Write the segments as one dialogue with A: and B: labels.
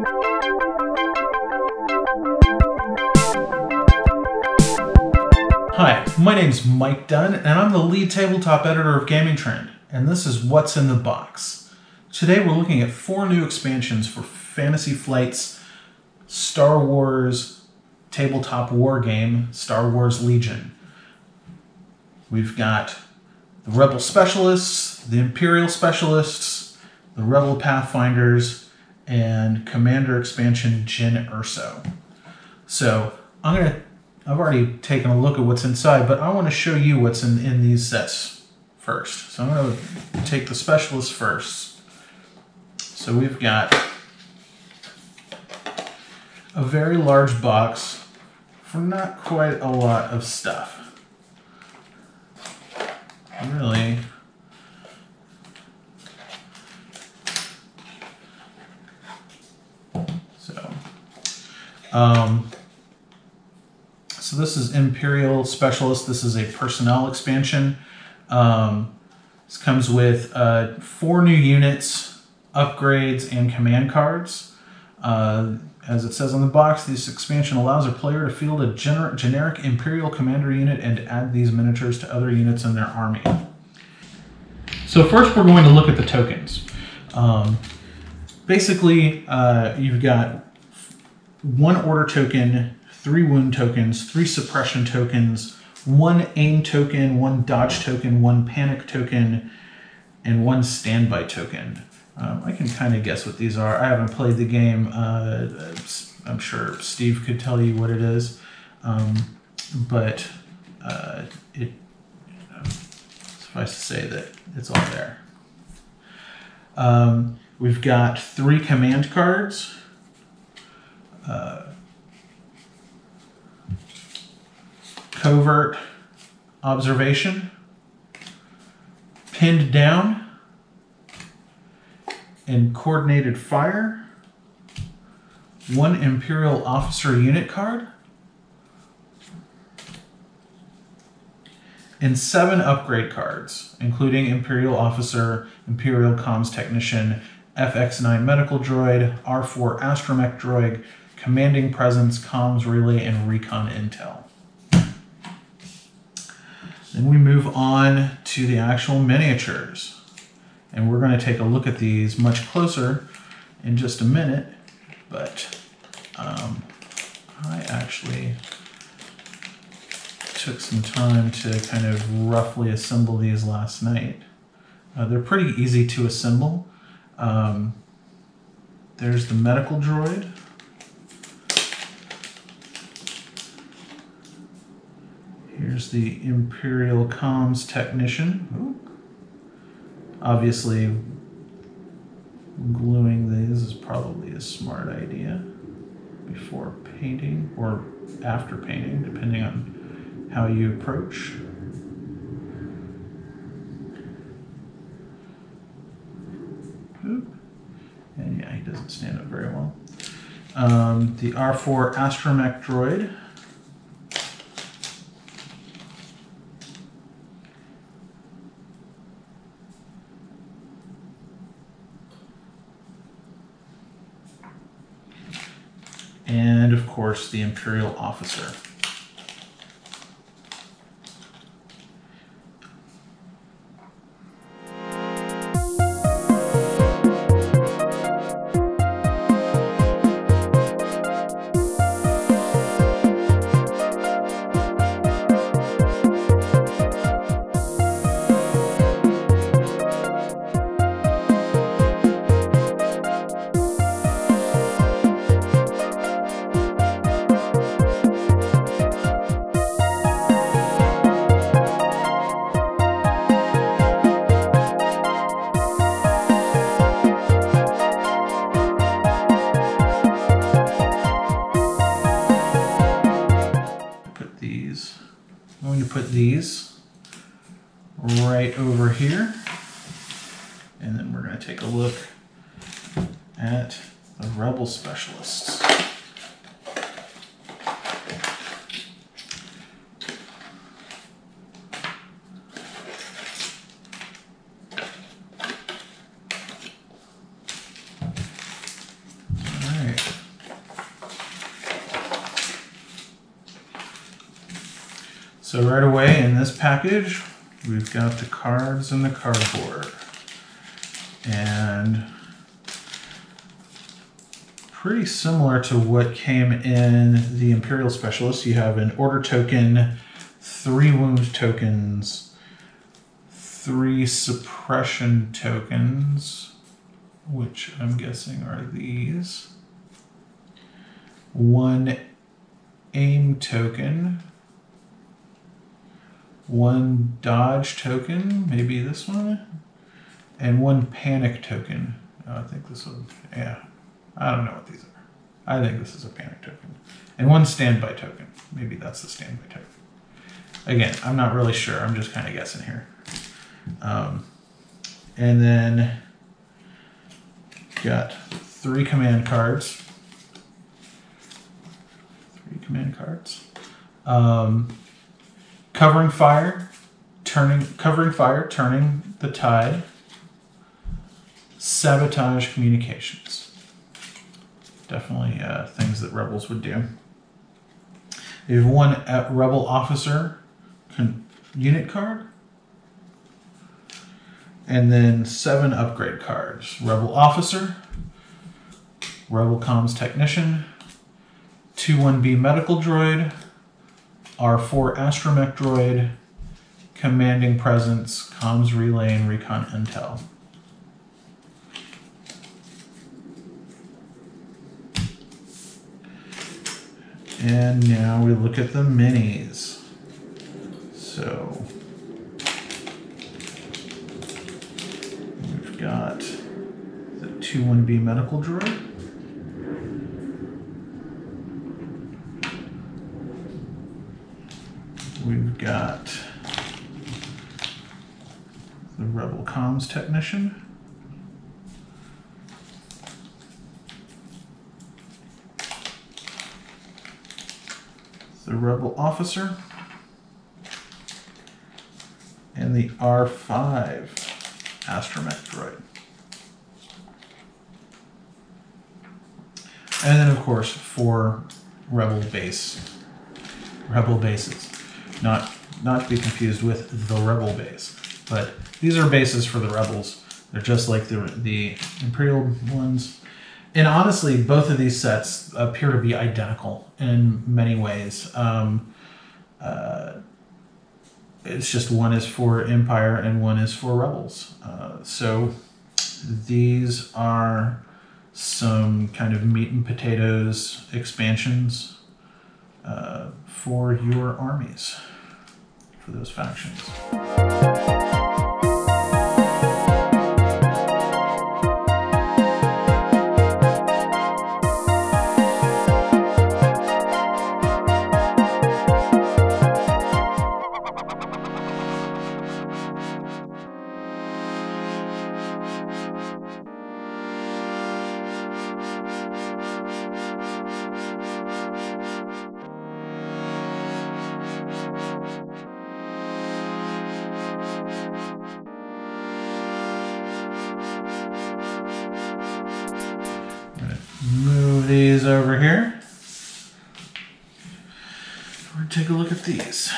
A: Hi, my name's Mike Dunn, and I'm the lead tabletop editor of Gaming Trend, and this is What's in the Box. Today we're looking at 4 new expansions for Fantasy Flight's Star Wars tabletop wargame, Star Wars Legion. We've got the Rebel Specialists, the Imperial Specialists, the Rebel Pathfinders, and Commander expansion Jyn Erso. So I've already taken a look at what's inside, but I want to show you what's in these sets first. So I'm going to take the Specialists first. So we've got a very large box for not quite a lot of stuff. Really. So this is Imperial Specialist. This is a personnel expansion. This comes with 4 new units, upgrades, and command cards. As it says on the box, this expansion allows a player to field a generic Imperial commander unit and add these miniatures to other units in their army. So first we're going to look at the tokens. Basically, you've got 1 order token, 3 wound tokens, 3 suppression tokens, 1 aim token, 1 dodge token, 1 panic token, and 1 standby token. I can kind of guess what these are. I haven't played the game. I'm sure Steve could tell you what it is. But suffice to say that it's all there. We've got 3 command cards. Covert observation, pinned down, and coordinated fire, 1 Imperial officer unit card, and 7 upgrade cards, including Imperial officer, Imperial comms technician, FX9 medical droid, R4 astromech droid, commanding presence, comms relay, and recon intel. Then we move on to the actual miniatures. And we're going to take a look at these much closer in just a minute. But I actually took some time to kind of roughly assemble these last night. They're pretty easy to assemble. There's the medical droid. Here's the Imperial comms technician. Ooh. Obviously, gluing these is probably a smart idea before painting or after painting, depending on how you approach. Oop. And yeah, he doesn't stand up very well. The R4 astromech droid. And of course, the Imperial officer. I'm going to put these right over here, and then we're going to take a look at the Rebel Specialists. All right. So right away in this package, we've got the cards and the cardboard. And pretty similar to what came in the Imperial Specialist, you have an order token, 3 wound tokens, 3 suppression tokens, which I'm guessing are these, 1 aim token, 1 dodge token, maybe this one, and 1 panic token. Oh, I think this one, yeah. I don't know what these are. I think this is a panic token. And 1 standby token. Maybe that's the standby token. Again, I'm not really sure. I'm just kind of guessing here. And then got 3 command cards. 3 command cards. Covering fire, turning the tide. Sabotage communications. Definitely things that rebels would do. You have 1 rebel officer unit card, and then 7 upgrade cards. Rebel officer, rebel comms technician, 2-1B medical droid, R4 astromech droid, commanding presence, comms relay, and recon intel. And now we look at the minis. So we've got the 2-1B medical droid. We've got the Rebel comms technician. The Rebel officer, and the R5 astromech droid. And then, of course, 4 rebel bases. Not to be confused with the rebel base, but these are bases for the rebels. They're just like the Imperial ones. And honestly, both of these sets appear to be identical in many ways. It's just one is for Empire and one is for Rebels. So these are some kind of meat and potatoes expansions for your armies, for those factions. Move these over here. We're going to take a look at these.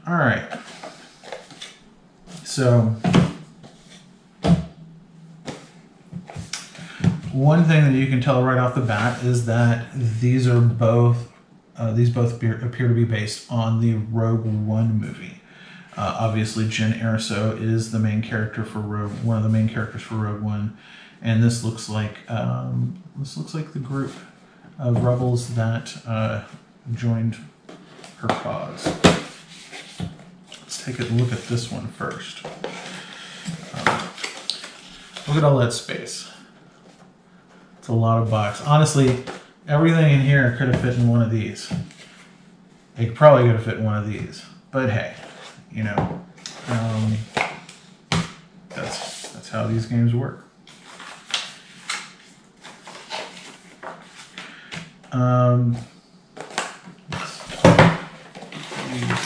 A: All right. So one thing that you can tell right off the bat is that these are both appear to be based on the Rogue One movie. Obviously, Jyn Erso is the main character for one of the main characters for Rogue One, and this looks like the group of rebels that joined her cause. Let's take a look at this one first. Look at all that space. It's a lot of box. Honestly, everything in here could have fit in one of these. It probably could have fit in one of these, but hey. You know, that's how these games work. Let's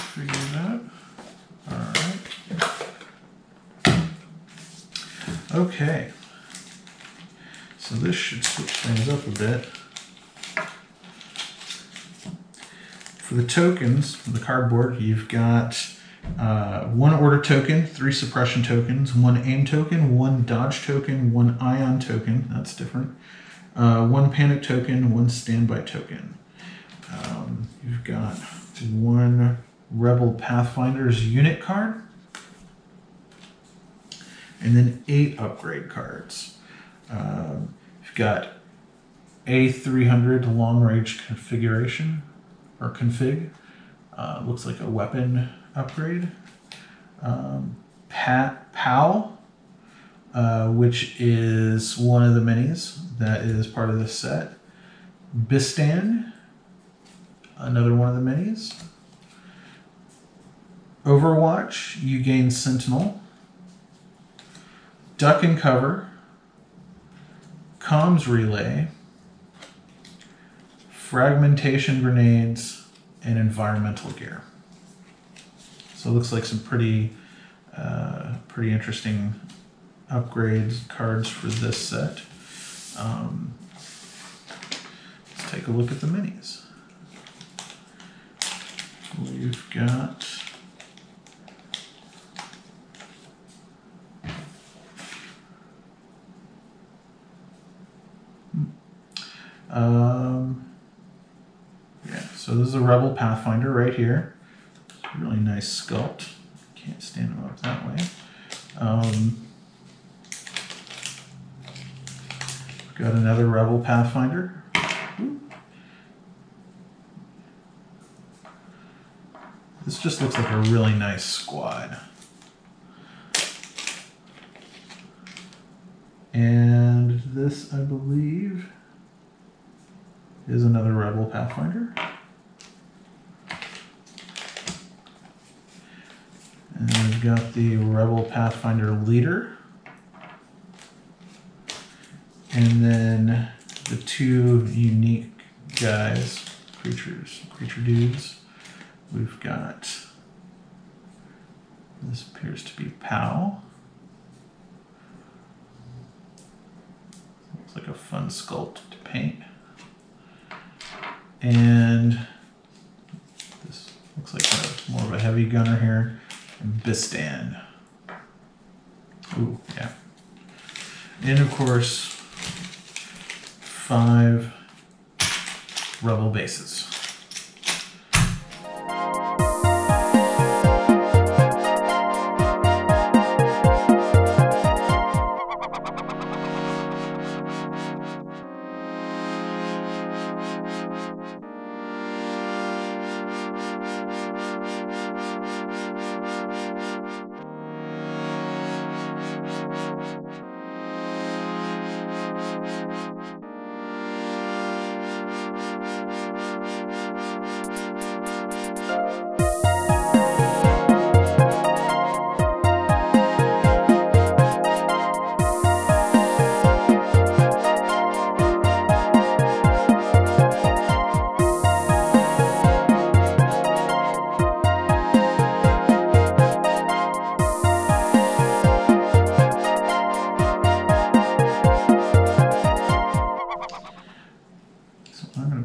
A: figure that. All right. Okay. So this should switch things up a bit. For the tokens, for the cardboard, you've got 1 order token, 3 suppression tokens, 1 aim token, 1 dodge token, 1 ion token, that's different, 1 panic token, 1 standby token. You've got 1 Rebel Pathfinders unit card, and then 8 upgrade cards. You've got A300 long range configuration, or config. Looks like a weapon upgrade. POW, which is one of the minis that is part of this set. Bistan, another one of the minis. Overwatch, you gain Sentinel. Duck and Cover, Comms Relay, Fragmentation Grenades, and Environmental Gear. So it looks like some pretty interesting upgrades cards for this set. Let's take a look at the minis. We've got yeah, so this is a Rebel Pathfinder right here. Really nice sculpt. Can't stand him up that way. We've got another Rebel Pathfinder. This just looks like a really nice squad. And this, I believe, is another Rebel Pathfinder. And we've got the Rebel Pathfinder leader. And then the 2 unique guys, creature dudes. We've got, this appears to be POW. Looks like a fun sculpt to paint. And this looks like more of a heavy gunner here. And Bistan. Ooh, yeah. And of course, 5 Rebel bases.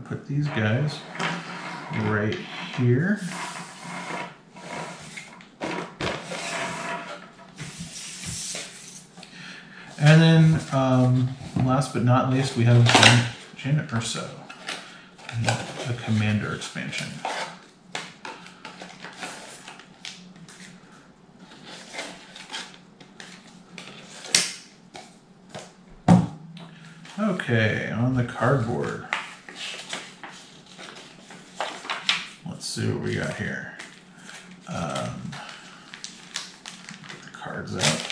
A: Put these guys right here. And then last but not least, we have Jyn Erso, the Commander expansion. Okay, on the cardboard. Let's see what we got here. Get the cards out.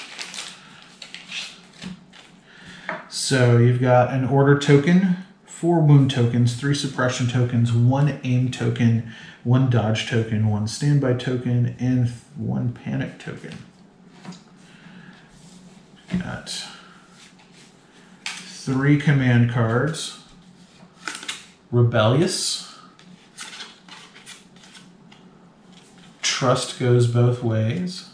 A: So you've got an order token, 4 wound tokens, 3 suppression tokens, 1 aim token, 1 dodge token, 1 standby token, and 1 panic token. Got 3 command cards. Rebellious. Trust goes both ways.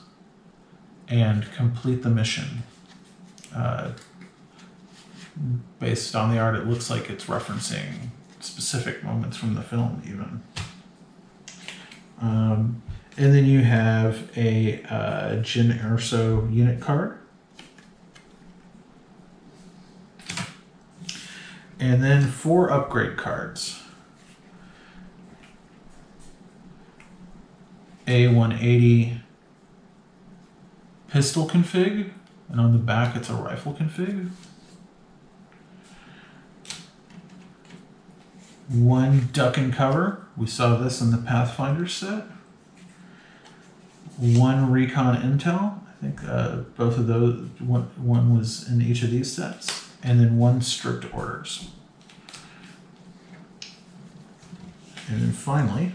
A: And complete the mission. Based on the art, it looks like it's referencing specific moments from the film, even. And then you have a Jyn Erso unit card. And then 4 upgrade cards. A 180 pistol config, and on the back it's a rifle config. 1 duck and cover. We saw this in the Pathfinder set. 1 recon intel. I think both of those, one was in each of these sets. And then 1 strict orders. And then finally,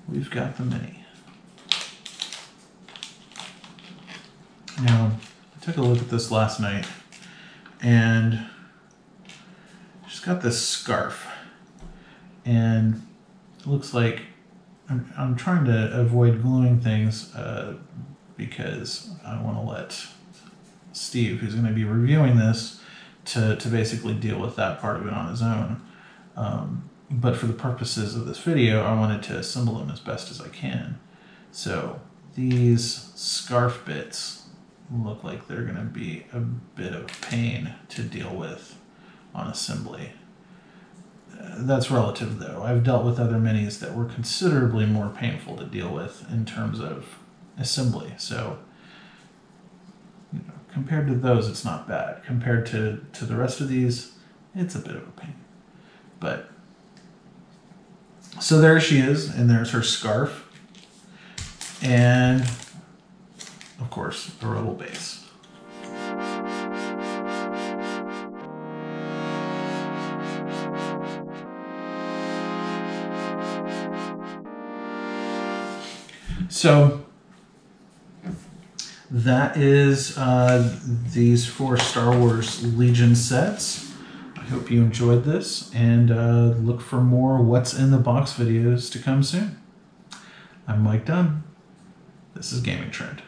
A: we've got the mini. Now, I took a look at this last night, and she's got this scarf, and it looks like I'm trying to avoid gluing things because I want to let Steve, who's going to be reviewing this, to basically deal with that part of it on his own. But for the purposes of this video, I wanted to assemble them as best as I can. So these scarf bits look like they're going to be a bit of pain to deal with on assembly. That's relative, though. I've dealt with other minis that were considerably more painful to deal with in terms of assembly. So compared to those, it's not bad. Compared to the rest of these, it's a bit of a pain. But so there she is, and there's her scarf, and of course the Rebel base. So that is these 4 Star Wars Legion sets. I hope you enjoyed this, and look for more What's in the Box videos to come soon. I'm Mike Dunn. This is Gaming Trend.